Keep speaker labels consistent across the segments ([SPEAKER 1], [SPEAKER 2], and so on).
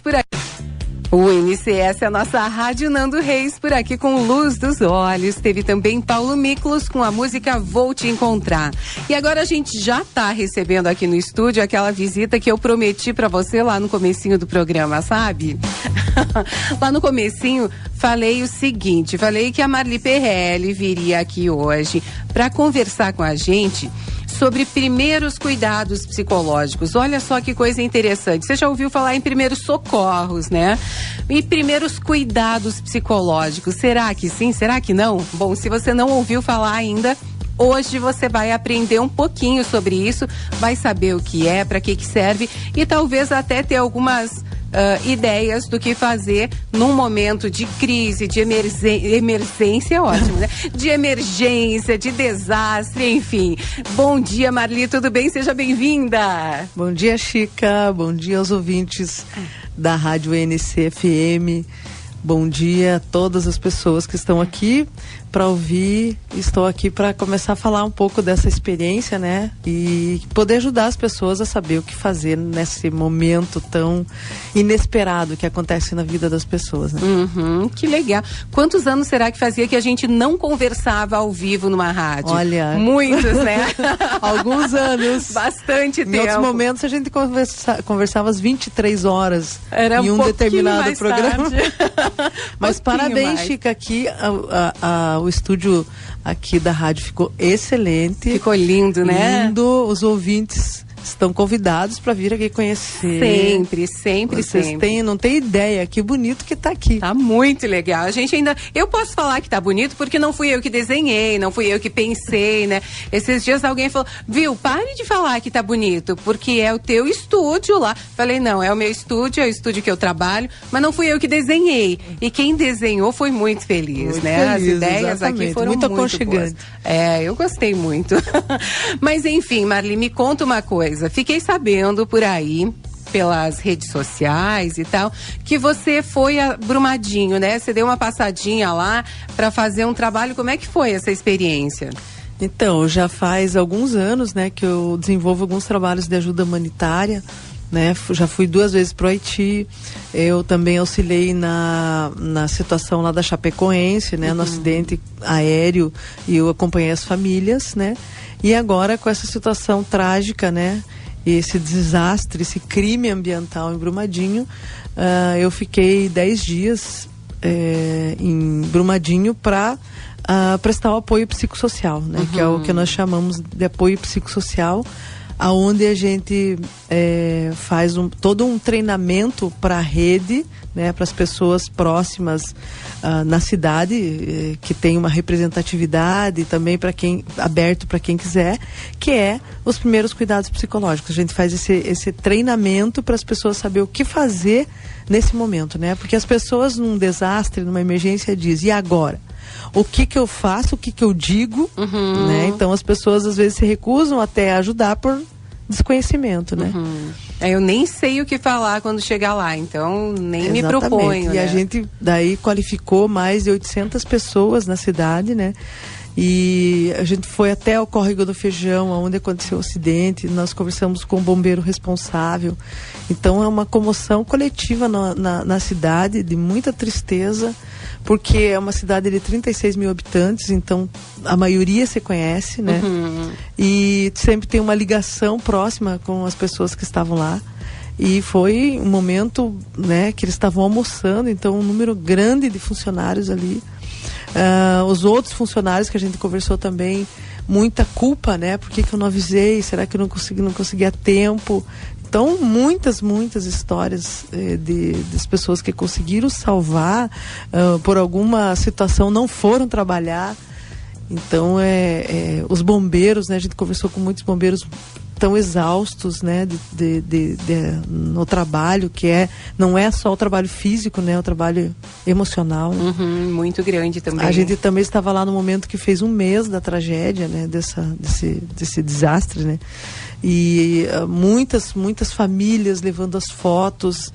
[SPEAKER 1] por aqui. O NCS é a nossa rádio Nando Reis por aqui com Luz dos Olhos. Teve também Paulo Miklos com a música Vou Te Encontrar. E agora a gente já está recebendo aqui no estúdio aquela visita que eu prometi para você lá no comecinho do programa, sabe? Lá no comecinho falei o seguinte, falei que a Marli Perrelli viria aqui hoje para conversar com a gente sobre primeiros cuidados psicológicos. Olha só que coisa interessante. Você já ouviu falar em primeiros socorros, né? E primeiros cuidados psicológicos. Será que sim? Será que não? Bom, se você não ouviu falar ainda, hoje você vai aprender um pouquinho sobre isso, vai saber o que é, para que serve e talvez até ter algumas ideias do que fazer num momento de crise, de emergência, ótimo, né? De emergência, de desastre, enfim. Bom dia, Marli, tudo bem? Seja bem-vinda.
[SPEAKER 2] Bom dia, Chica. Bom dia aos ouvintes da Rádio NCFM. Bom dia a todas as pessoas que estão aqui para ouvir. Estou aqui para começar a falar um pouco dessa experiência, né? E poder ajudar as pessoas a saber o que fazer nesse momento tão inesperado que acontece na vida das pessoas, né?
[SPEAKER 1] Que legal. Quantos anos será que fazia que a gente não conversava ao vivo numa rádio?
[SPEAKER 2] Olha...
[SPEAKER 1] Muitos, né?
[SPEAKER 2] Alguns anos.
[SPEAKER 1] Bastante tempo.
[SPEAKER 2] Em outros momentos a gente conversava às 23 horas
[SPEAKER 1] era
[SPEAKER 2] em um determinado programa. Mas parabéns,
[SPEAKER 1] mais.
[SPEAKER 2] Chica, aqui o estúdio aqui da rádio ficou excelente.
[SPEAKER 1] Ficou lindo, né?
[SPEAKER 2] Lindo, os ouvintes estão convidados para vir aqui conhecer.
[SPEAKER 1] Sempre.
[SPEAKER 2] Vocês não tem ideia, que bonito que tá aqui.
[SPEAKER 1] Tá muito legal. A gente ainda, eu posso falar que tá bonito porque não fui eu que desenhei, não fui eu que pensei, né? Esses dias alguém falou, viu, pare de falar que tá bonito, porque é o teu estúdio lá. Falei, não, é o meu estúdio, é o estúdio que eu trabalho, mas não fui eu que desenhei. E quem desenhou foi muito feliz,
[SPEAKER 2] muito
[SPEAKER 1] né?
[SPEAKER 2] feliz,
[SPEAKER 1] as ideias
[SPEAKER 2] exatamente.
[SPEAKER 1] Aqui foram
[SPEAKER 2] muito
[SPEAKER 1] boas.
[SPEAKER 2] aconchegante.
[SPEAKER 1] Eu gostei muito. Mas enfim, Marli, me conta uma coisa. Fiquei sabendo por aí, pelas redes sociais e tal, que você foi a Brumadinho, né? Você deu uma passadinha lá para fazer um trabalho. Como é que foi essa experiência?
[SPEAKER 2] Então, já faz alguns anos, né, que eu desenvolvo alguns trabalhos de ajuda humanitária, né? Já fui 2 vezes para o Haiti. Eu também auxiliei na situação lá da Chapecoense, né? No acidente aéreo, e eu acompanhei as famílias, né? E agora com essa situação trágica, né? Esse desastre, esse crime ambiental em Brumadinho, eu fiquei 10 dias em Brumadinho para prestar o apoio psicossocial, né? Que é o que nós chamamos de apoio psicossocial, aonde a gente faz todo um treinamento para a rede, né, para as pessoas próximas na cidade, que tem uma representatividade também para quem aberto para quem quiser, que é os primeiros cuidados psicológicos. A gente faz esse treinamento para as pessoas saber o que fazer nesse momento, né? Porque as pessoas num desastre, numa emergência, dizem, e agora? O que eu faço, o que eu digo, né? Então as pessoas às vezes se recusam até a ajudar por desconhecimento, né?
[SPEAKER 1] Eu nem sei o que falar quando chegar lá, então nem me proponho.
[SPEAKER 2] E a gente daí qualificou mais de 800 pessoas na cidade, né? E a gente foi até o Córrego do Feijão, onde aconteceu o acidente. Nós conversamos com o bombeiro responsável. Então é uma comoção coletiva na cidade, de muita tristeza, porque é uma cidade de 36 mil habitantes, então a maioria se conhece, né? E sempre tem uma ligação próxima com as pessoas que estavam lá. E foi um momento, né, que eles estavam almoçando, então um número grande de funcionários ali. Os outros funcionários que a gente conversou também, muita culpa, né? Por que eu não avisei? Será que eu não consegui a tempo? Então, muitas histórias das pessoas que conseguiram salvar, por alguma situação não foram trabalhar. Então, os bombeiros, né? A gente conversou com muitos bombeiros tão exaustos, né, no trabalho, que não é só o trabalho físico, né, o trabalho emocional, né?
[SPEAKER 1] Muito grande também.
[SPEAKER 2] A gente também estava lá no momento que fez 1 mês da tragédia, né, desse desastre, né, e muitas famílias levando as fotos,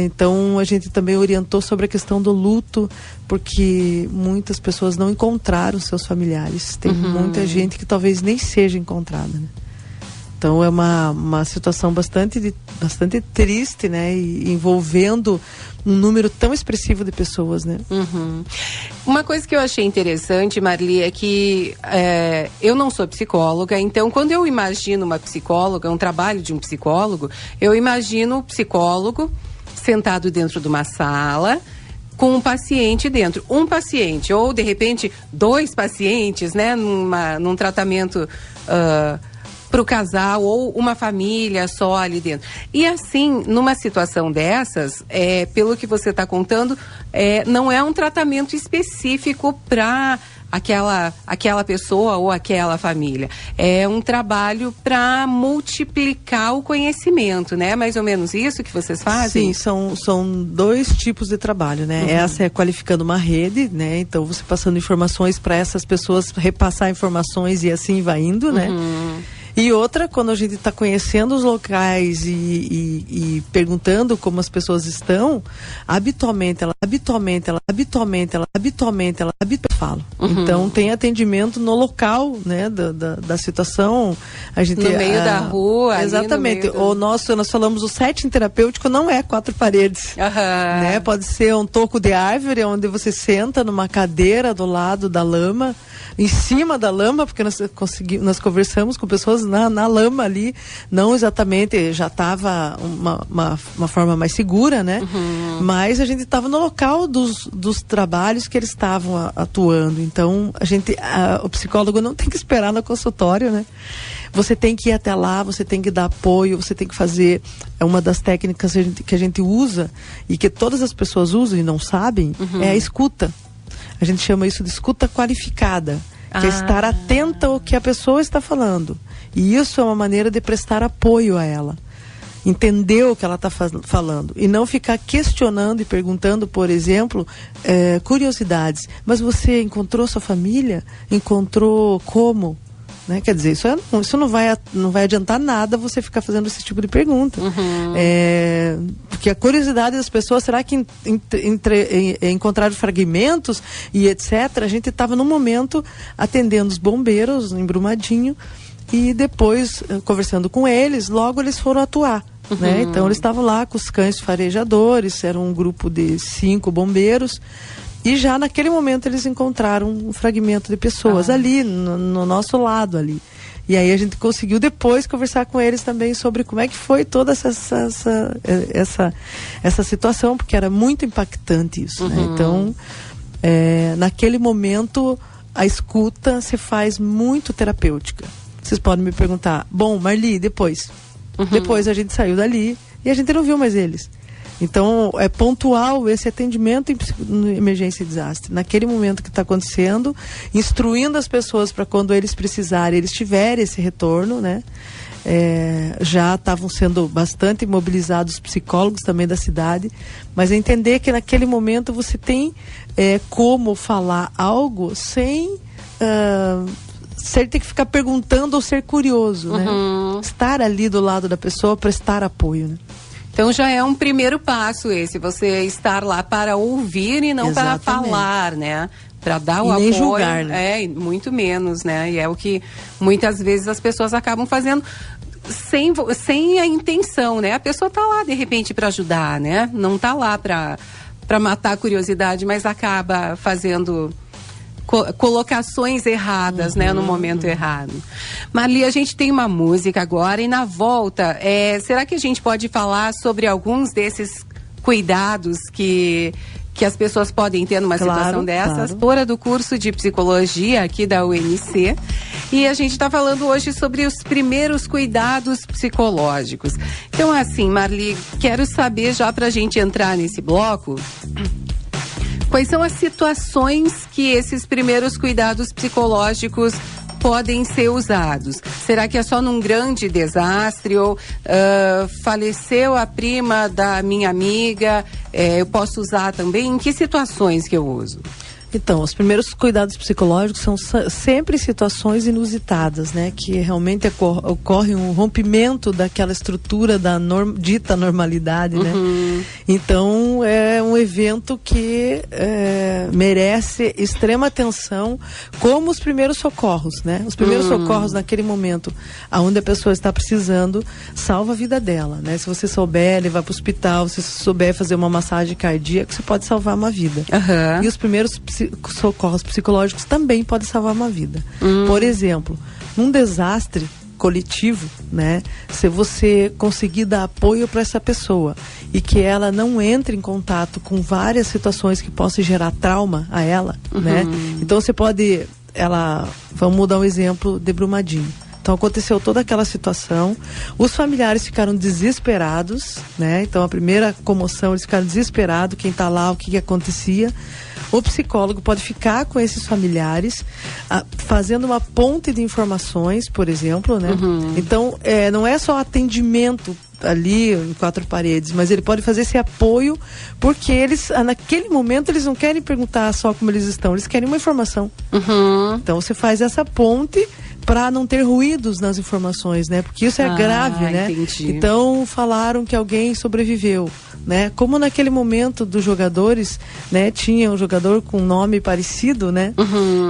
[SPEAKER 2] então a gente também orientou sobre a questão do luto, porque muitas pessoas não encontraram seus familiares, tem muita gente que talvez nem seja encontrada, né? Então é uma situação bastante triste, né? E envolvendo um número tão expressivo de pessoas, né?
[SPEAKER 1] Uhum. Uma coisa que eu achei interessante, Marli, é que eu não sou psicóloga, então quando eu imagino uma psicóloga, um trabalho de um psicólogo, eu imagino o psicólogo sentado dentro de uma sala, com um paciente dentro. Um paciente, ou de repente 2 pacientes, né? Num tratamento para o casal, ou uma família só ali dentro. E assim, numa situação dessas, pelo que você está contando, não é um tratamento específico para aquela pessoa ou aquela família. É um trabalho para multiplicar o conhecimento, né? Mais ou menos isso que vocês fazem?
[SPEAKER 2] Sim, são 2 tipos de trabalho, né? Uhum. Essa é qualificando uma rede, né? Então você passando informações para essas pessoas repassar informações e assim vai indo, né? E outra, quando a gente está conhecendo os locais e perguntando como as pessoas estão, habitualmente ela fala. Uhum. Então tem atendimento no local, né, da situação. A gente,
[SPEAKER 1] no meio da rua.
[SPEAKER 2] Exatamente. Nós falamos o setting terapêutico não é 4 paredes.
[SPEAKER 1] Uhum.
[SPEAKER 2] Né? Pode ser um toco de árvore onde você senta numa cadeira do lado da lama, em cima da lama, porque nós conversamos com pessoas na lama ali, não exatamente, já estava uma forma mais segura, né? Uhum. Mas a gente estava no local dos trabalhos que eles estavam atuando. Então, o psicólogo não tem que esperar no consultório, né? Você tem que ir até lá, você tem que dar apoio, você tem que fazer. É uma das técnicas que a gente usa e que todas as pessoas usam e não sabem, é a escuta. A gente chama isso de escuta qualificada, que é estar atenta ao que a pessoa está falando. E isso é uma maneira de prestar apoio a ela. Entender o que ela está falando. E não ficar questionando e perguntando, por exemplo, curiosidades. Mas você encontrou sua família? Encontrou como? Né? Quer dizer, isso não vai adiantar nada você ficar fazendo esse tipo de pergunta. Uhum. Porque a curiosidade das pessoas, será que encontraram fragmentos e etc. A gente estava no momento atendendo os bombeiros em Brumadinho e depois, conversando com eles, logo eles foram atuar. Uhum. Né? Então eles estavam lá com os cães farejadores, era um grupo de 5 bombeiros. E já naquele momento eles encontraram um fragmento de pessoas ali, no nosso lado ali. E aí a gente conseguiu depois conversar com eles também sobre como é que foi toda essa situação, porque era muito impactante isso, né? Então, naquele momento, a escuta se faz muito terapêutica. Vocês podem me perguntar, bom, Marli, depois? Depois a gente saiu dali e a gente não viu mais eles. Então, é pontual esse atendimento em emergência e desastre. Naquele momento que está acontecendo, instruindo as pessoas para quando eles precisarem, eles tiverem esse retorno, né? Já estavam sendo bastante mobilizados os psicólogos também da cidade, mas entender que naquele momento você tem como falar algo sem ter que ficar perguntando ou ser curioso, né? Estar ali do lado da pessoa, prestar apoio, né?
[SPEAKER 1] Então já é um primeiro passo esse, você estar lá para ouvir e não Exatamente. Para falar, né? Para dar o apoio.
[SPEAKER 2] Nem julgar, né?
[SPEAKER 1] Muito menos, né? E é o que muitas vezes as pessoas acabam fazendo sem a intenção, né? A pessoa tá lá de repente para ajudar, né? Não tá lá para matar a curiosidade, mas acaba fazendo colocações erradas, né, no momento errado. Marli, a gente tem uma música agora e na volta, será que a gente pode falar sobre alguns desses cuidados que as pessoas podem ter numa situação dessas? Fora do curso de psicologia aqui da UNC, e a gente está falando hoje sobre os primeiros cuidados psicológicos. Então, assim, Marli, quero saber já para a gente entrar nesse bloco, quais são as situações que esses primeiros cuidados psicológicos podem ser usados? Será que é só num grande desastre ou faleceu a prima da minha amiga? Eu posso usar também? Em que situações que eu uso?
[SPEAKER 2] Então, os primeiros cuidados psicológicos são sempre situações inusitadas, né? Que realmente ocorre um rompimento daquela estrutura da dita normalidade, né? Então, é um evento que merece extrema atenção, como os primeiros socorros, né? Os primeiros socorros naquele momento, onde a pessoa está precisando, salva a vida dela, né? Se você souber levar para o hospital, se você souber fazer uma massagem cardíaca, você pode salvar uma vida. E os primeiros socorros psicológicos também podem salvar uma vida. Por exemplo, num desastre coletivo, né? Se você conseguir dar apoio para essa pessoa e que ela não entre em contato com várias situações que possam gerar trauma a ela, né? Então você pode, vamos dar um exemplo de Brumadinho. Então aconteceu toda aquela situação, os familiares ficaram desesperados, né? Então a primeira comoção, eles ficaram desesperados, quem está lá, o que acontecia. O psicólogo pode ficar com esses familiares, fazendo uma ponte de informações, por exemplo, né? Então, não é só atendimento ali em quatro paredes, mas ele pode fazer esse apoio, porque eles, naquele momento, eles não querem perguntar só como eles estão, eles querem uma informação. Então, você faz essa ponte para não ter ruídos nas informações, né? Porque isso é grave, né?
[SPEAKER 1] Entendi.
[SPEAKER 2] Então, falaram que alguém sobreviveu, né? Como naquele momento dos jogadores, né? Tinha um jogador com nome parecido, né?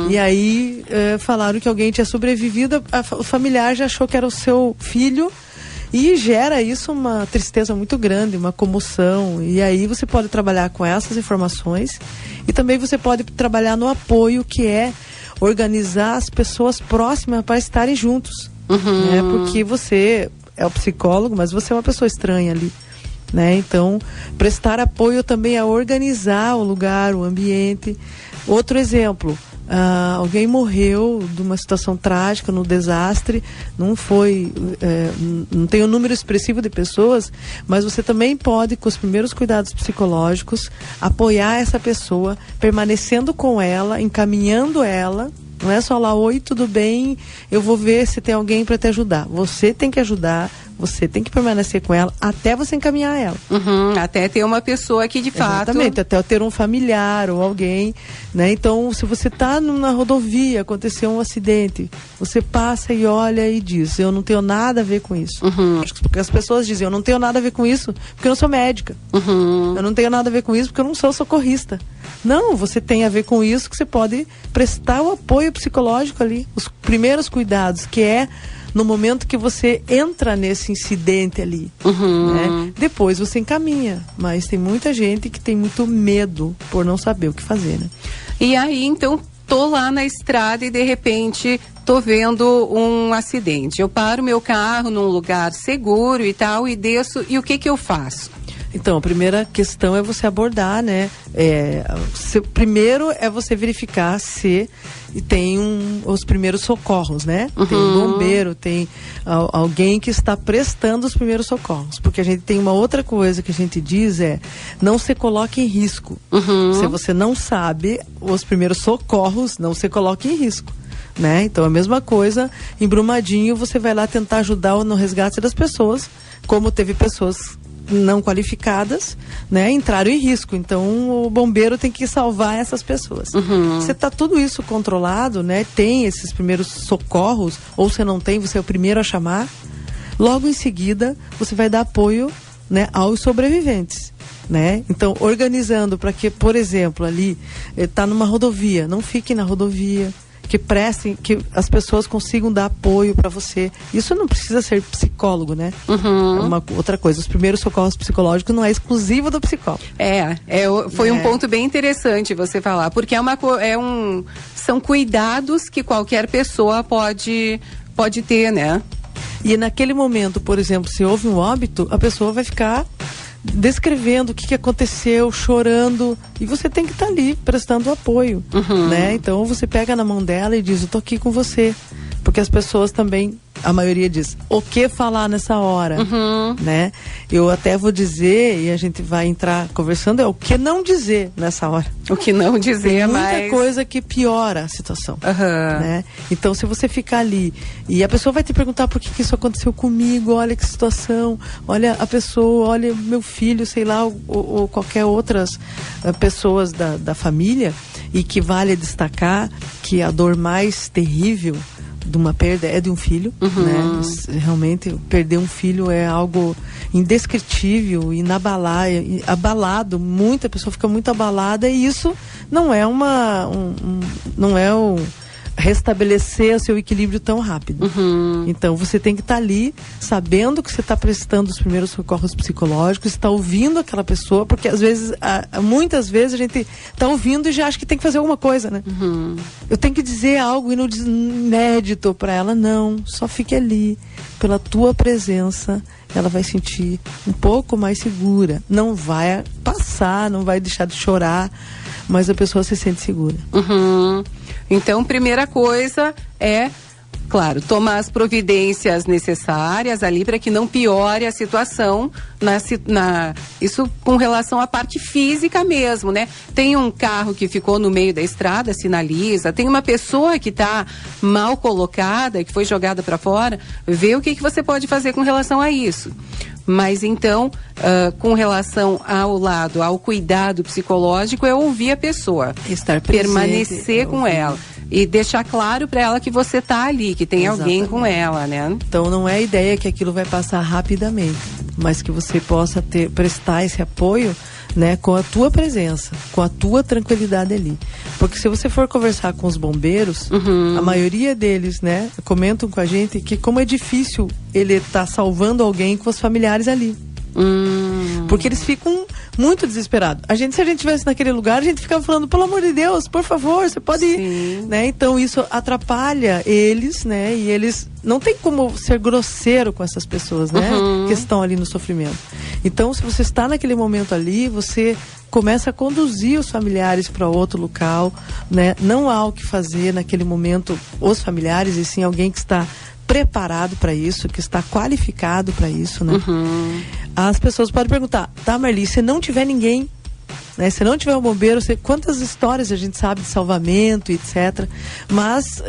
[SPEAKER 2] E aí falaram que alguém tinha sobrevivido, o familiar já achou que era o seu filho, e gera isso uma tristeza muito grande, uma comoção. E aí você pode trabalhar com essas informações, e também você pode trabalhar no apoio, que é organizar as pessoas próximas para estarem juntos, né? Porque você é o psicólogo, mas você é uma pessoa estranha ali, né? Então, prestar apoio também a organizar o lugar, o ambiente. Outro exemplo, alguém morreu de uma situação trágica, no desastre, não tem um número expressivo de pessoas, mas você também pode, com os primeiros cuidados psicológicos, apoiar essa pessoa, permanecendo com ela, encaminhando ela. Não é só lá, oi, tudo bem, eu vou ver se tem alguém para te ajudar. Você tem que ajudar, você tem que permanecer com ela até você encaminhar ela.
[SPEAKER 1] Até ter uma pessoa que de fato...
[SPEAKER 2] Exatamente, até ter um familiar ou alguém, né? Então, se você está na rodovia, aconteceu um acidente, você passa e olha e diz, eu não tenho nada a ver com isso. Porque as pessoas dizem, eu não tenho nada a ver com isso porque eu não sou médica. Eu não tenho nada a ver com isso porque eu não sou socorrista. Não, você tem a ver com isso, que você pode prestar o apoio psicológico ali, os primeiros cuidados, que é no momento que você entra nesse incidente ali, né? Depois você encaminha, mas tem muita gente que tem muito medo por não saber o que fazer, né?
[SPEAKER 1] E aí, então, tô lá na estrada e de repente tô vendo um acidente. Eu paro meu carro num lugar seguro e tal, e desço, e o que eu faço?
[SPEAKER 2] Então, a primeira questão é você abordar, né? Primeiro é você verificar se tem os primeiros socorros, né? Tem um bombeiro, tem alguém que está prestando os primeiros socorros. Porque a gente tem uma outra coisa que a gente diz, não se coloque em risco. Se você não sabe os primeiros socorros, não se coloque em risco, né? Então, a mesma coisa, em Brumadinho, você vai lá tentar ajudar no resgate das pessoas, como teve pessoas não qualificadas, né, entraram em risco. Então o bombeiro tem que salvar essas pessoas. Você tá tudo isso controlado, né? Tem esses primeiros socorros, ou se não tem, você é o primeiro a chamar. Logo em seguida, você vai dar apoio, né, aos sobreviventes, né? Então, organizando para que, por exemplo, ali tá numa rodovia, não fique na rodovia, que prestem, que as pessoas consigam dar apoio para você. Isso não precisa ser psicólogo, né? É uma outra coisa. Os primeiros socorros psicológicos não é exclusivo do psicólogo.
[SPEAKER 1] Foi um ponto bem interessante você falar, porque são cuidados que qualquer pessoa pode ter, né?
[SPEAKER 2] E naquele momento, por exemplo, se houve um óbito, a pessoa vai ficar descrevendo o que aconteceu, chorando, e você tem que estar ali prestando apoio, né? Então você pega na mão dela e diz, eu tô aqui com você, porque as pessoas também, a maioria diz, o que falar nessa hora, né? Eu até vou dizer, e a gente vai entrar conversando, é o que não dizer nessa hora.
[SPEAKER 1] O que não dizer,
[SPEAKER 2] mas... muita coisa que piora a situação, né? Então, se você ficar ali, e a pessoa vai te perguntar por que isso aconteceu comigo, olha que situação, olha a pessoa, olha meu filho, sei lá, ou qualquer outras pessoas da família, e que vale destacar que a dor mais terrível de uma perda é de um filho, né? Realmente, perder um filho é algo indescritível, abalado, muita pessoa fica muito abalada, e isso não é não é restabelecer o seu equilíbrio tão rápido. Então você tem que estar ali sabendo que você está prestando os primeiros socorros psicológicos, está ouvindo aquela pessoa, porque às vezes, muitas vezes a gente está ouvindo e já acha que tem que fazer alguma coisa, né? Eu tenho que dizer algo inédito para ela. Não, só fique ali, pela tua presença ela vai sentir um pouco mais segura, não vai passar, não vai deixar de chorar, mas a pessoa se sente segura.
[SPEAKER 1] Então, primeira coisa é, claro, tomar as providências necessárias ali para que não piore a situação, isso com relação à parte física mesmo, né? Tem um carro que ficou no meio da estrada, sinaliza, tem uma pessoa que está mal colocada, que foi jogada para fora, vê o que você pode fazer com relação a isso. Mas então, com relação ao cuidado psicológico, é ouvir a pessoa,
[SPEAKER 2] estar presente,
[SPEAKER 1] permanecer com ela e deixar claro para ela que você está ali, que tem alguém com ela, né?
[SPEAKER 2] Então não é a ideia que aquilo vai passar rapidamente, mas que você possa prestar esse apoio, né, com a tua presença, com a tua tranquilidade ali. Porque se você for conversar com os bombeiros, a maioria deles, né, comentam com a gente que como é difícil ele estar salvando alguém com os familiares ali. Porque eles ficam muito desesperados. Se a gente estivesse naquele lugar, a gente ficava falando, pelo amor de Deus, por favor, você pode ir, né? Então isso atrapalha eles, né? E eles não tem como ser grosseiro com essas pessoas, né? Que estão ali no sofrimento. Então, se você está naquele momento ali, você começa a conduzir os familiares para outro local, né? Não há o que fazer naquele momento os familiares, e sim alguém que está preparado para isso, que está qualificado para isso, né? As pessoas podem perguntar, tá, Marli, se não tiver ninguém, né, se não tiver um bombeiro, quantas histórias a gente sabe de salvamento, etc. Mas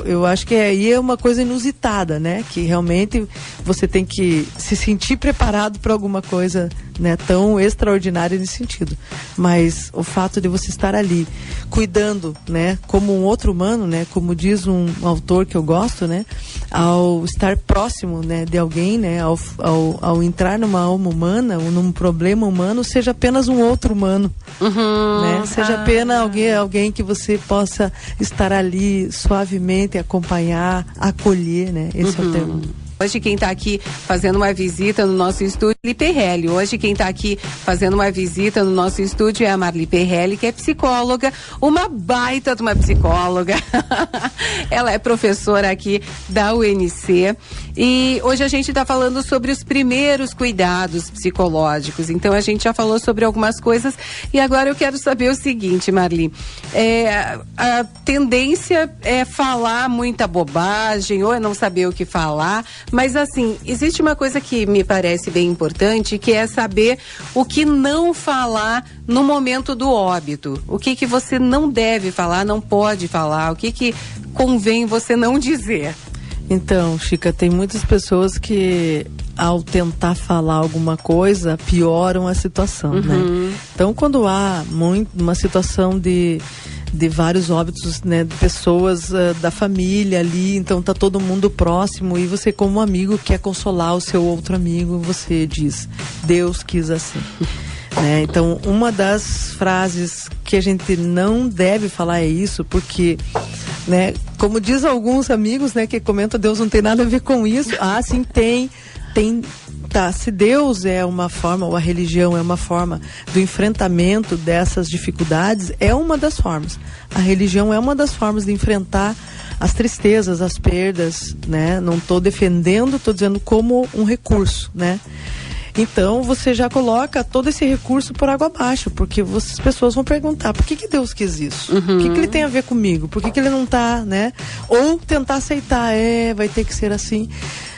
[SPEAKER 2] eu acho que aí é uma coisa inusitada, né? Que realmente você tem que se sentir preparado para alguma coisa, né, tão extraordinária nesse sentido. Mas o fato de você estar ali cuidando, né, como um outro humano, né, como diz um autor que eu gosto, né, ao estar próximo, né, de alguém, né, ao entrar numa alma humana ou num problema humano, seja apenas um outro humano, né, seja apenas alguém que você possa estar ali suavemente, acompanhar, acolher, né, esse é o termo.
[SPEAKER 1] Hoje quem está aqui fazendo uma visita no nosso estúdio é a Marli Perrelli. Hoje quem está aqui fazendo uma visita no nosso estúdio é a Marli Perrelli, que é psicóloga, uma baita de uma psicóloga. Ela é professora aqui da UNC. E hoje a gente está falando sobre os primeiros cuidados psicológicos. Então a gente já falou sobre algumas coisas e agora eu quero saber o seguinte, Marli. A tendência é falar muita bobagem ou é não saber o que falar. Mas assim, existe uma coisa que me parece bem importante, que é saber o que não falar no momento do óbito. O que você não deve falar, não pode falar, o que convém você não dizer.
[SPEAKER 2] Então, Chica, tem muitas pessoas que ao tentar falar alguma coisa pioram a situação, né? Então, quando há uma situação de vários óbitos, né, de pessoas da família ali, então tá todo mundo próximo e você como amigo quer consolar o seu outro amigo, você diz, Deus quis assim. Né? Então, uma das frases que a gente não deve falar é isso, porque, né, como diz alguns amigos, né, que comentam, Deus não tem nada a ver com isso. Ah, sim, tem. Tá, se Deus é uma forma, ou a religião é uma forma do enfrentamento dessas dificuldades, é uma das formas. A religião é uma das formas de enfrentar as tristezas, as perdas, né? Não estou defendendo, estou dizendo como um recurso, né? Então, você já coloca todo esse recurso por água abaixo, porque as pessoas vão perguntar, por que Deus quis isso? O que ele tem a ver comigo? Por que ele não tá, né? Ou tentar aceitar, vai ter que ser assim.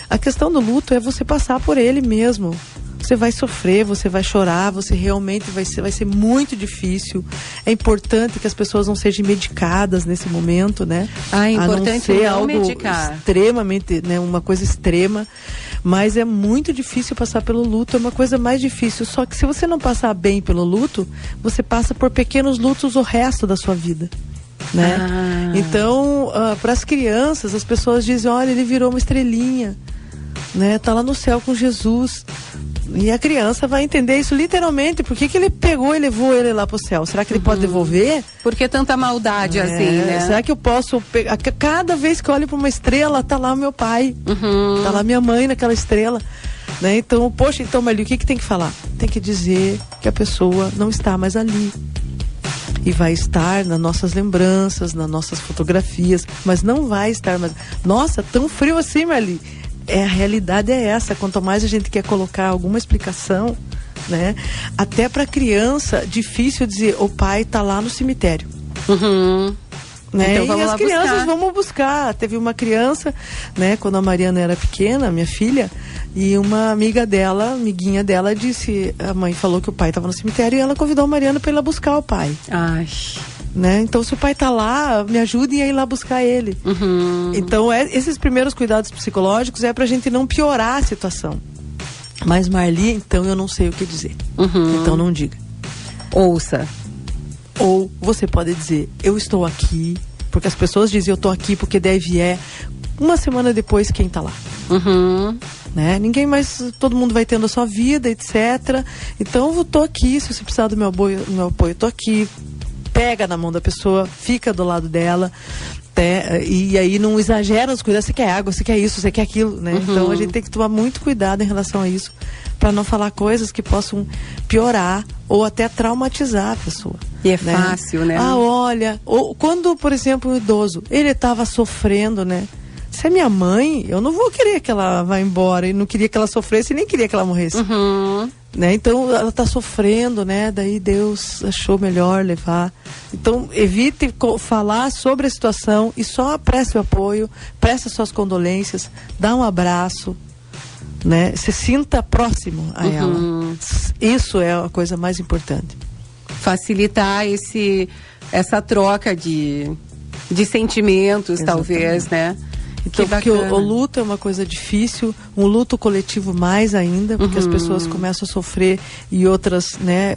[SPEAKER 2] A questão do luto é você passar por ele mesmo, Você vai sofrer, você vai chorar, você realmente vai ser muito difícil. É importante que as pessoas não sejam medicadas nesse momento, né?
[SPEAKER 1] É importante
[SPEAKER 2] a não ser algo
[SPEAKER 1] medicar.
[SPEAKER 2] Extremamente, né? Uma coisa extrema. Mas é muito difícil passar pelo luto, é uma coisa mais difícil. Só que se você não passar bem pelo luto, você passa por pequenos lutos o resto da sua vida. Né? Então, para as crianças, as pessoas dizem, olha, ele virou uma estrelinha, né? Tá lá no céu com Jesus. E a criança vai entender isso literalmente. Por que ele pegou e levou ele lá pro céu? Será que ele pode devolver?
[SPEAKER 1] Por que tanta maldade assim, né?
[SPEAKER 2] Será que eu posso pegar? Cada vez que eu olho para uma estrela, tá lá o meu pai, tá lá minha mãe naquela estrela, né? Então, poxa, então, Marli, o que tem que falar? Tem que dizer que a pessoa não está mais ali. E vai estar nas nossas lembranças, nas nossas fotografias, mas não vai estar mais. Nossa, tão frio assim, Marli. A realidade é essa. Quanto mais a gente quer colocar alguma explicação, né? Até para criança, difícil dizer, o pai tá lá no cemitério. Né? Então, e as crianças vamos buscar. Teve uma criança, né, quando a Mariana era pequena, minha filha, e uma amiguinha dela disse, a mãe falou que o pai estava no cemitério e ela convidou a Mariana para ir lá buscar o pai.
[SPEAKER 1] Ai.
[SPEAKER 2] Né? Então, se o pai tá lá, me ajudem a ir lá buscar ele. Então, esses primeiros cuidados psicológicos é pra gente não piorar a situação. Mas, Marli, então eu não sei o que dizer. Então não diga.
[SPEAKER 1] Ouça.
[SPEAKER 2] Ou você pode dizer, eu estou aqui, porque as pessoas dizem, eu estou aqui porque deve uma semana depois quem tá lá. Né? Ninguém mais, todo mundo vai tendo a sua vida, etc. Então eu tô aqui, se você precisar do meu apoio, eu tô aqui. Pega na mão da pessoa, fica do lado dela, e aí não exagera os cuidados. Você quer água, você quer isso, você quer aquilo, né? Então a gente tem que tomar muito cuidado em relação a isso, para não falar coisas que possam piorar ou até traumatizar a pessoa.
[SPEAKER 1] E é fácil, né?
[SPEAKER 2] Olha, ou quando, por exemplo, um idoso, ele estava sofrendo, né? Se é minha mãe, eu não vou querer que ela vá embora, e não queria que ela sofresse, e nem queria que ela morresse. Né? Então ela está sofrendo, né? Daí Deus achou melhor levar. Então evite falar sobre a situação e só preste o apoio, preste suas condolências, dá um abraço, né? Se sinta próximo a ela. Isso é a coisa mais importante. Facilitar
[SPEAKER 1] essa troca de sentimentos. Exatamente. Talvez, né?
[SPEAKER 2] Então, porque o luto é uma coisa difícil, um luto coletivo mais ainda, porque as pessoas começam a sofrer e outras, né,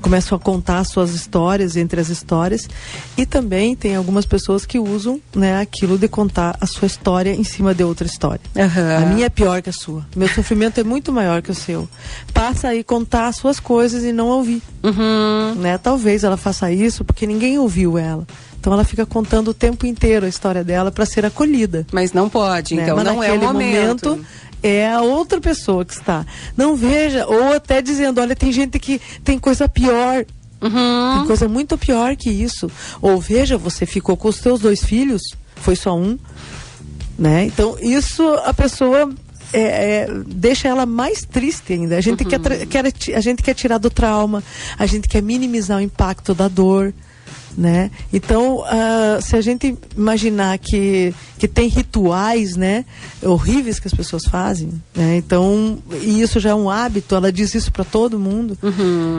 [SPEAKER 2] começam a contar suas histórias entre as histórias. E também tem algumas pessoas que usam, né, aquilo de contar a sua história em cima de outra história. A minha é pior que a sua. Meu sofrimento é muito maior que o seu. Passa aí contar as suas coisas e não ouvir. Né? Talvez ela faça isso porque ninguém ouviu ela. Então ela fica contando o tempo inteiro a história dela para ser acolhida.
[SPEAKER 1] Mas não pode, né? Então
[SPEAKER 2] mas
[SPEAKER 1] não é o momento.
[SPEAKER 2] É a outra pessoa que está. Não veja, ou até dizendo, olha, tem gente que tem coisa pior. Tem coisa muito pior que isso. Ou veja, você ficou com os seus 2 filhos, foi só um. Né? Então isso a pessoa deixa ela mais triste ainda. A gente, a gente quer tirar do trauma, a gente quer minimizar o impacto da dor. Né? Então, se a gente imaginar que tem rituais, né, horríveis que as pessoas fazem, né? Então, e isso já é um hábito, ela diz isso para todo mundo.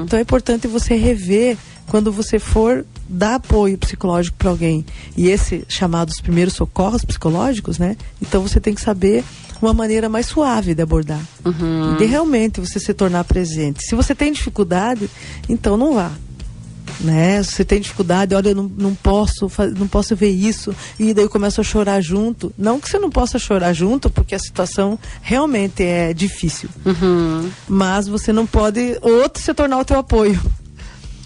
[SPEAKER 2] Então é importante você rever quando você for dar apoio psicológico para alguém. E esse chamados primeiros socorros psicológicos, né? Então você tem que saber uma maneira mais suave de abordar. E de realmente você se tornar presente. Se você tem dificuldade, então não vá. Né? Se você tem dificuldade, olha, eu não posso ver isso, e daí eu começo a chorar junto. Não que você não possa chorar junto, porque a situação realmente é difícil. Mas você não pode outro se tornar o teu apoio.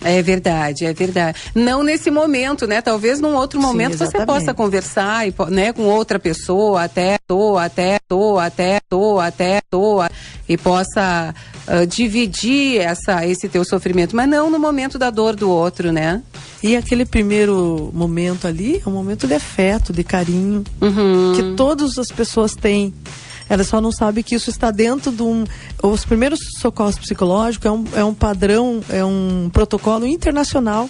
[SPEAKER 1] É verdade, é verdade. Não nesse momento, né? Talvez num outro momento você possa conversar, né, com outra pessoa, e possa dividir esse teu sofrimento, mas não no momento da dor do outro, né?
[SPEAKER 2] E aquele primeiro momento ali é um momento de afeto, de carinho, que todas as pessoas têm. Ela só não sabe que isso está dentro de os primeiros socorros psicológicos é um padrão, é um protocolo internacional.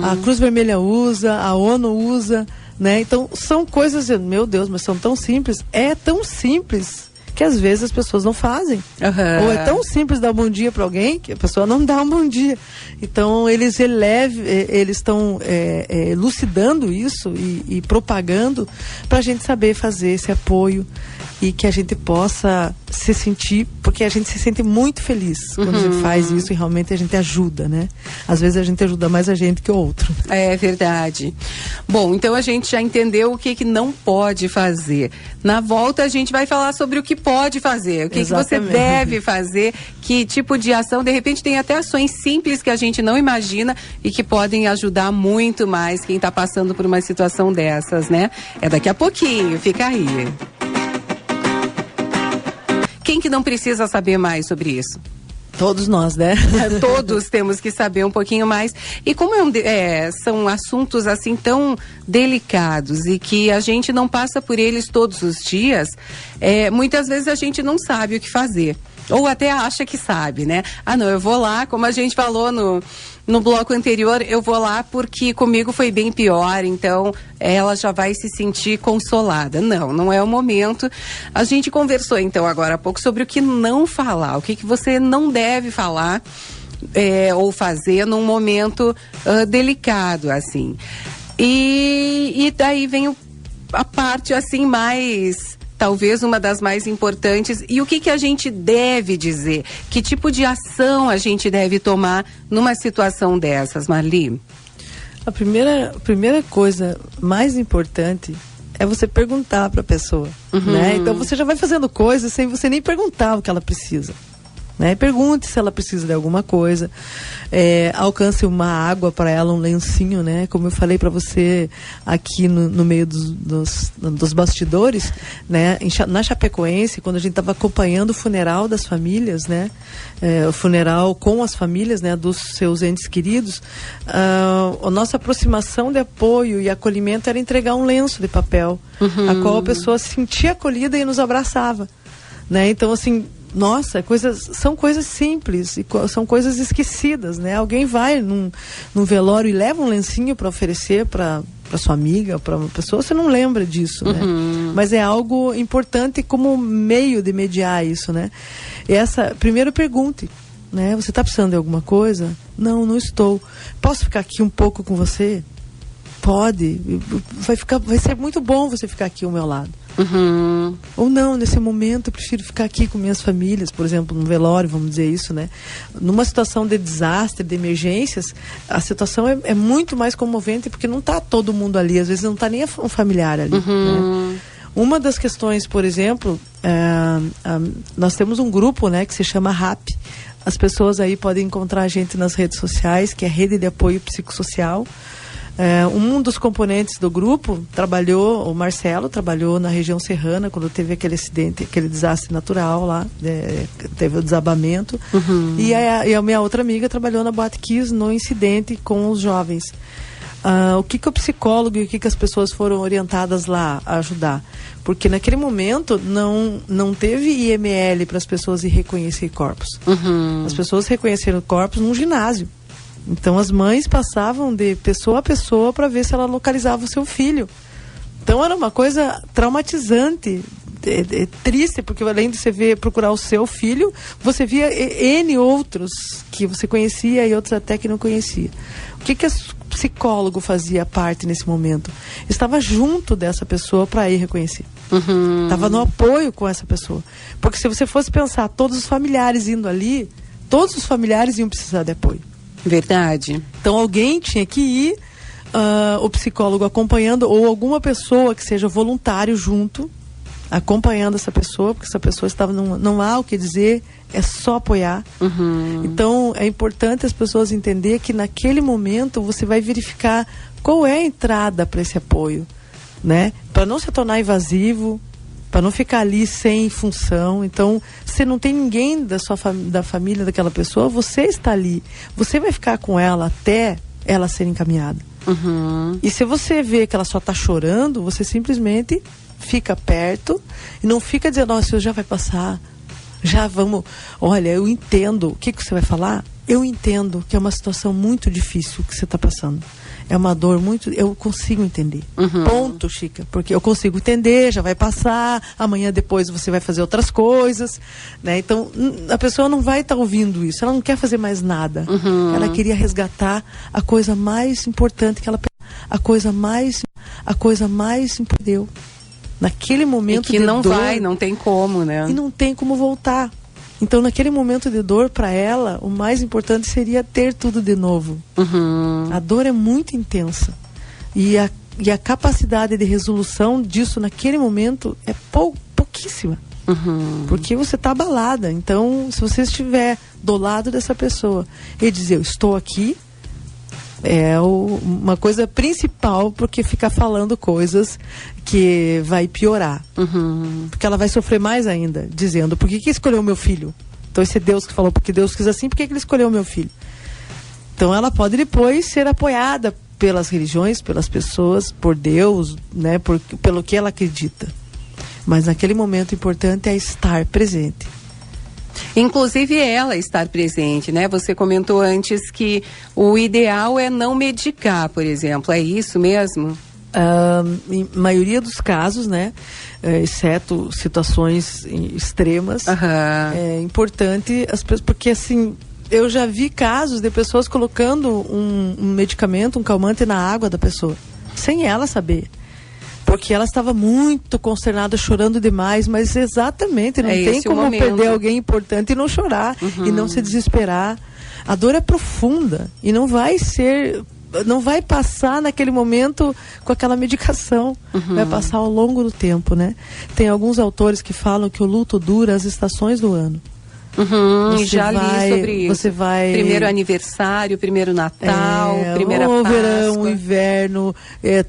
[SPEAKER 2] A Cruz Vermelha usa, a ONU usa, né? Então são coisas, meu Deus, mas são tão simples. É tão simples que que às vezes as pessoas não fazem.
[SPEAKER 1] Uhum.
[SPEAKER 2] Ou é tão simples dar um bom dia para alguém que a pessoa não dá um bom dia. Então eles estão elucidando isso e propagando para a gente saber fazer esse apoio e que a gente possa se sentir, porque a gente se sente muito feliz quando a gente faz isso e realmente a gente ajuda, né? Às vezes a gente ajuda mais a gente que o outro.
[SPEAKER 1] É verdade. Bom, então a gente já entendeu o que não pode fazer. Na volta a gente vai falar sobre o que pode fazer, o que você deve fazer, que tipo de ação, de repente tem até ações simples que a gente não imagina e que podem ajudar muito mais quem está passando por uma situação dessas, né? É daqui a pouquinho, fica aí. Quem que não precisa saber mais sobre isso?
[SPEAKER 2] Todos nós, né?
[SPEAKER 1] Todos temos que saber um pouquinho mais. E como são assuntos assim tão delicados e que a gente não passa por eles todos os dias, muitas vezes a gente não sabe o que fazer. Ou até acha que sabe, né? Ah, não, eu vou lá, como a gente falou no bloco anterior, eu vou lá porque comigo foi bem pior, então ela já vai se sentir consolada. Não é o momento. A gente conversou então agora há pouco sobre o que não falar, o que você não deve falar ou fazer num momento delicado, assim. E daí vem a parte assim mais... talvez uma das mais importantes. E o que a gente deve dizer? Que tipo de ação a gente deve tomar numa situação dessas, Marli?
[SPEAKER 2] A primeira coisa mais importante é você perguntar para a pessoa, né? Então você já vai fazendo coisas sem você nem perguntar o que ela precisa. Né? Pergunte se ela precisa de alguma coisa, alcance uma água para ela, um lencinho, né? Como eu falei para você aqui no meio dos bastidores, né? Na Chapecoense, quando a gente estava acompanhando o funeral das famílias, né? O funeral com as famílias, né? Dos seus entes queridos, a nossa aproximação de apoio e acolhimento era entregar um lenço de papel, a qual a pessoa se sentia acolhida e nos abraçava, né? Então, assim, nossa, são coisas simples e são coisas esquecidas, né? Alguém vai num velório e leva um lencinho para oferecer para sua amiga, para uma pessoa, você não lembra disso, né? Mas é algo importante como meio de mediar isso, né? Primeiro pergunte, né? Você está precisando de alguma coisa? Não estou. Posso ficar aqui um pouco com você? Pode. Vai ser muito bom você ficar aqui ao meu lado. Ou não, nesse momento eu prefiro ficar aqui com minhas famílias, por exemplo, no velório, vamos dizer isso, né? Numa situação de desastre, de emergências, a situação é muito mais comovente porque não está todo mundo ali, às vezes não está nem um familiar ali, né? Uma das questões, por exemplo, nós temos um grupo, né, que se chama RAP. As pessoas aí podem encontrar a gente nas redes sociais, que é a Rede de Apoio Psicossocial. Um dos componentes do grupo o Marcelo trabalhou na região serrana quando teve aquele acidente, aquele desastre natural lá, teve o desabamento, e a minha outra amiga trabalhou na Boate Kiss no incidente com os jovens. O que o psicólogo e o que as pessoas foram orientadas lá a ajudar? Porque naquele momento não teve IML para as pessoas ir reconhecer corpos. As pessoas reconheceram corpos num ginásio. Então as mães passavam de pessoa a pessoa para ver se ela localizava o seu filho. Então era uma coisa traumatizante, triste, porque além de você procurar o seu filho, você via N outros que você conhecia e outros até que não conhecia. O que o psicólogo fazia parte nesse momento? Estava junto dessa pessoa para ir reconhecer. Estava no apoio com essa pessoa. Porque se você fosse pensar, todos os familiares indo ali, todos os familiares iam precisar de apoio.
[SPEAKER 1] Verdade.
[SPEAKER 2] Então alguém tinha que ir, o psicólogo acompanhando, ou alguma pessoa que seja voluntário junto, acompanhando essa pessoa, porque essa pessoa estava não há o que dizer, é só apoiar. Então é importante as pessoas entenderem que naquele momento você vai verificar qual é a entrada para esse apoio, né? Para não se tornar invasivo, para não ficar ali sem função. Então, se não tem ninguém da família daquela pessoa, você está ali. Você vai ficar com ela até ela ser encaminhada. E se você vê que ela só está chorando, você simplesmente fica perto e não fica dizendo, nossa, já vai passar, já vamos, olha, eu entendo. O que você vai falar? eu entendo que é uma situação muito difícil que você está passando. É uma dor muito... Eu consigo entender. Ponto, Chica. Porque eu consigo entender, já vai passar, amanhã depois você vai fazer outras coisas, né? Então, a pessoa não vai estar ouvindo isso. Ela não quer fazer mais nada. Ela queria resgatar a coisa mais importante que ela... A coisa mais importante. Naquele momento
[SPEAKER 1] de dor... E que não vai, não tem como, né?
[SPEAKER 2] E não tem como voltar. Então, naquele momento de dor, para ela, o mais importante seria ter tudo de novo. A dor é muito intensa. E a capacidade de resolução disso naquele momento é pouquíssima. Porque você está abalada. Então, se você estiver do lado dessa pessoa e dizer, eu estou aqui, é uma coisa principal, porque ficar falando coisas que vai piorar. Porque ela vai sofrer mais ainda, dizendo, por que escolheu o meu filho? Então esse é Deus que falou, porque Deus quis assim, por que ele escolheu o meu filho? Então ela pode depois ser apoiada pelas religiões, pelas pessoas, por Deus, né, pelo que ela acredita. Mas naquele momento importante é estar presente.
[SPEAKER 1] Inclusive ela estar presente, né? Você comentou antes que o ideal é não medicar, por exemplo. É isso mesmo?
[SPEAKER 2] Em maioria dos casos, né? Exceto situações extremas, é importante as pessoas, porque assim, eu já vi casos de pessoas colocando um medicamento, um calmante na água da pessoa, sem ela saber. Porque ela estava muito consternada, chorando demais, mas exatamente, não tem como perder alguém importante e não chorar, e não se desesperar. A dor é profunda e não vai passar naquele momento com aquela medicação, vai passar ao longo do tempo, né? Tem alguns autores que falam que o luto dura as estações do ano.
[SPEAKER 1] Já li sobre isso.
[SPEAKER 2] Você vai...
[SPEAKER 1] Primeiro aniversário, primeiro Natal, primeira
[SPEAKER 2] Páscoa. O verão, o inverno,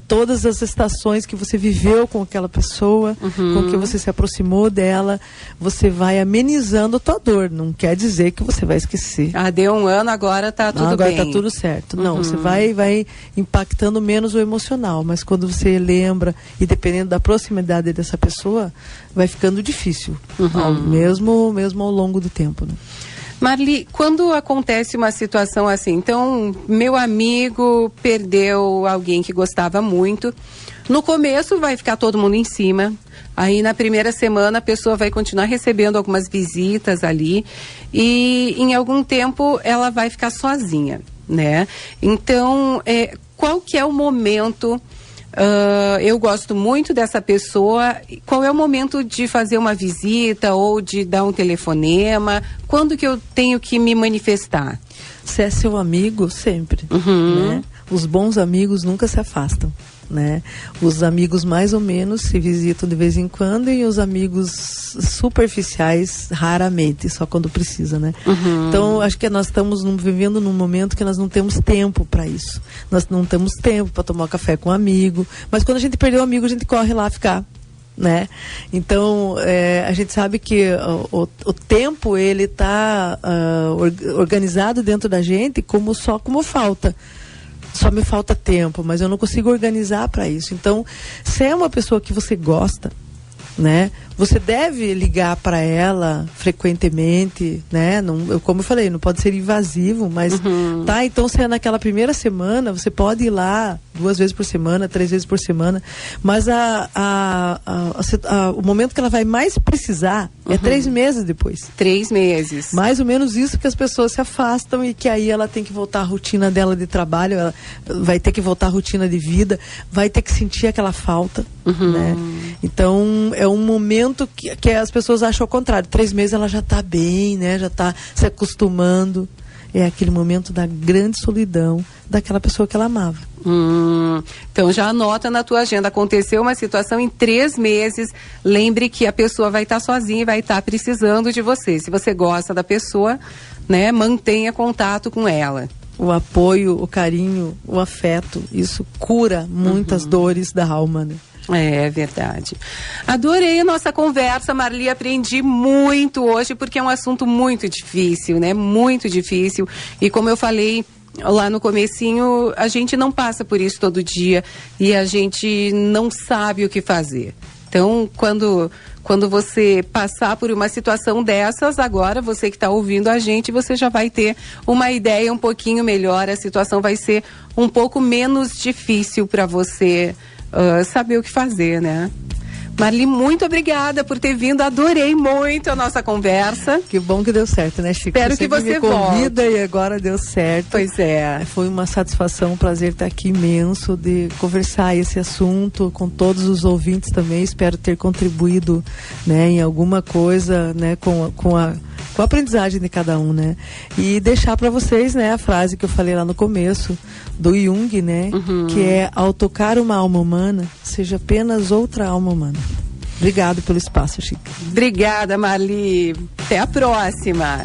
[SPEAKER 2] todas as estações que você viveu com aquela pessoa, com que você se aproximou dela, você vai amenizando a tua dor. Não quer dizer que você vai esquecer.
[SPEAKER 1] Deu um ano, agora tá tudo
[SPEAKER 2] agora
[SPEAKER 1] bem.
[SPEAKER 2] Agora tá tudo certo. Não, você vai impactando menos o emocional, mas quando você lembra, e dependendo da proximidade dessa pessoa, vai ficando difícil, mesmo ao longo do tempo, né?
[SPEAKER 1] Marli, quando acontece uma situação assim, então meu amigo perdeu alguém que gostava muito, no começo vai ficar todo mundo em cima, aí na primeira semana a pessoa vai continuar recebendo algumas visitas ali e em algum tempo ela vai ficar sozinha, né? Então, qual que é o momento... eu gosto muito dessa pessoa. Qual é o momento de fazer uma visita ou de dar um telefonema? Quando que eu tenho que me manifestar?
[SPEAKER 2] Se é seu amigo, sempre, né? Os bons amigos nunca se afastam, né? Os amigos mais ou menos se visitam de vez em quando e os amigos superficiais raramente, só quando precisa, né? Então, acho que nós estamos vivendo num momento que nós não temos tempo para isso. Nós não temos tempo para tomar café com um amigo, mas quando a gente perdeu um amigo, a gente corre lá ficar, né? Então, a gente sabe que o tempo, ele está organizado dentro da gente como falta. Só me falta tempo, mas eu não consigo organizar para isso. Então, se é uma pessoa que você gosta, né? Você deve ligar para ela frequentemente, né? Não, como eu falei, não pode ser invasivo, mas tá, então se é naquela primeira semana, você pode ir lá 2 vezes por semana, 3 vezes por semana, mas o momento que ela vai mais precisar é 3 meses depois.
[SPEAKER 1] 3 meses.
[SPEAKER 2] Mais ou menos isso, que as pessoas se afastam e que aí ela tem que voltar à rotina dela de trabalho, ela vai ter que voltar à rotina de vida, vai ter que sentir aquela falta, né? Então, é um momento que as pessoas acham ao contrário. 3 meses ela já está bem, né? Já está se acostumando. É aquele momento da grande solidão daquela pessoa que ela amava.
[SPEAKER 1] Então já anota na tua agenda. Aconteceu uma situação em 3 meses. Lembre que a pessoa vai estar sozinha e vai estar precisando de você. Se você gosta da pessoa, né? Mantenha contato com ela.
[SPEAKER 2] O apoio, o carinho, o afeto, isso cura muitas dores da alma, né?
[SPEAKER 1] É verdade. Adorei a nossa conversa, Marli, aprendi muito hoje, porque é um assunto muito difícil, né? Muito difícil. E como eu falei lá no comecinho, a gente não passa por isso todo dia e a gente não sabe o que fazer. Então, quando você passar por uma situação dessas, agora você que está ouvindo a gente, você já vai ter uma ideia um pouquinho melhor, a situação vai ser um pouco menos difícil para você saber o que fazer, né? Marli, muito obrigada por ter vindo, adorei muito a nossa conversa.
[SPEAKER 2] Que bom que deu certo, né, Chico?
[SPEAKER 1] Espero que você
[SPEAKER 2] me convida e agora deu certo.
[SPEAKER 1] Pois é.
[SPEAKER 2] Foi uma satisfação, um prazer estar aqui imenso de conversar esse assunto com todos os ouvintes também. Espero ter contribuído, né, em alguma coisa, né, com a aprendizagem de cada um, né? E deixar para vocês, né, a frase que eu falei lá no começo do Jung, né, que é: ao tocar uma alma humana, seja apenas outra alma humana. Obrigado pelo espaço, Chico.
[SPEAKER 1] Obrigada, Marli. Até a próxima.